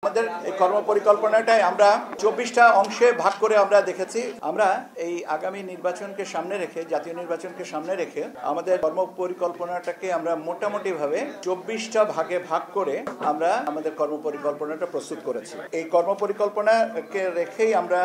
আমাদের এই কর্মপরিকল্পনাটাই আমরা ২৪টা অংশে ভাগ করে আমরা দেখেছি। আমরা এই আগামী নির্বাচনকে সামনে রেখে, জাতীয় নির্বাচনকে সামনে রেখে আমাদের কর্মপরিকল্পনাটাকে আমরা মোটামুটিভাবে ২৪টা ভাগে ভাগ করে আমরা আমাদের কর্মপরিকল্পনাটা প্রস্তুত করেছি। এই কর্মপরিকল্পনাকে রেখেই আমরা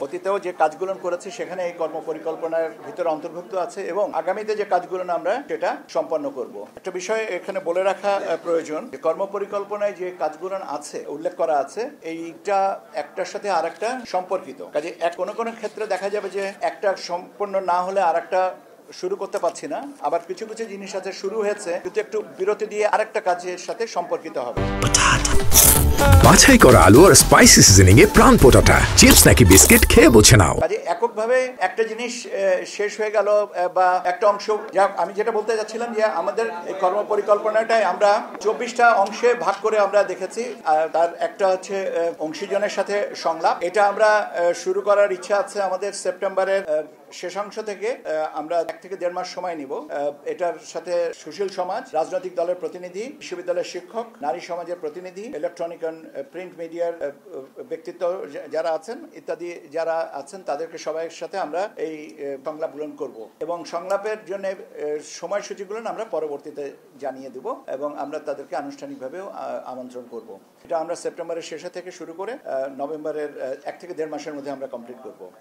অতীতেও যে কাজগুলো করেছি সেখানে এই কর্মপরিকল্পনার ভিতরে অন্তর্ভুক্ত আছে এবং আগামীতে যে কাজগুলো আমরা সেটা সম্পন্ন করব। একটা বিষয় এখানে বলে রাখা প্রয়োজন, যে কর্মপরিকল্পনায় যে কাজগুলো আছে উল্লেখ করা আছে, এইটা একটার সাথে আরেকটা সম্পর্কিত। কাজে কোনো কোনো ক্ষেত্রে দেখা যাবে যে একটা সম্পন্ন না হলে আরেকটা শুরু করতে পারছি না, আবার কিছু কিছু জিনিস আছে শুরু হয়েছে কিন্তু একটু বিরতি দিয়ে আরেকটা কাজের সাথে সম্পর্কিত হবে। বাছাই করা আলু আর স্পাইসি সিজনিং এ প্রাণ পোটাটা চিপস নাকি বিস্কিট খেয়ে বুঝে নাও। কাজে এককভাবে একটা জিনিস শেষ হয়ে গেল বা একটা অংশ, আমি যেটা বলতে যাচ্ছিলাম যে আমাদের এই কর্মপরিকল্পনাটাই আমরা ২৪টা অংশে ভাগ করে আমরা দেখেছি। তার একটা হচ্ছে অংশীজনের সাথে সংলাপ, এটা আমরা শুরু করার ইচ্ছা আছে আমাদের সেপ্টেম্বরের শেষাংশ থেকে। আমরা ১ থেকে ১.৫ মাস সময় নিব। এটার সাথে সুশীল সমাজ, রাজনৈতিক দলের প্রতিনিধি, বিশ্ববিদ্যালয়ের শিক্ষক, নারী সমাজের প্রতিনিধি, ইলেকট্রনিক প্রিন্ট মিডিয়ার ব্যক্তিত্ব যারা আছেন ইত্যাদি যারা আছেন তাদেরকে সবাইয়ের সাথে আমরা এই সংলাপগুলো করব এবং সংলাপের জন্য সময়সূচিগুলো আমরা পরবর্তীতে জানিয়ে দেব এবং আমরা তাদেরকে আনুষ্ঠানিকভাবেও আমন্ত্রণ করব। এটা আমরা সেপ্টেম্বরের শেষে থেকে শুরু করে নভেম্বরের ১ থেকে ১.৫ মাসের মধ্যে আমরা কমপ্লিট করব।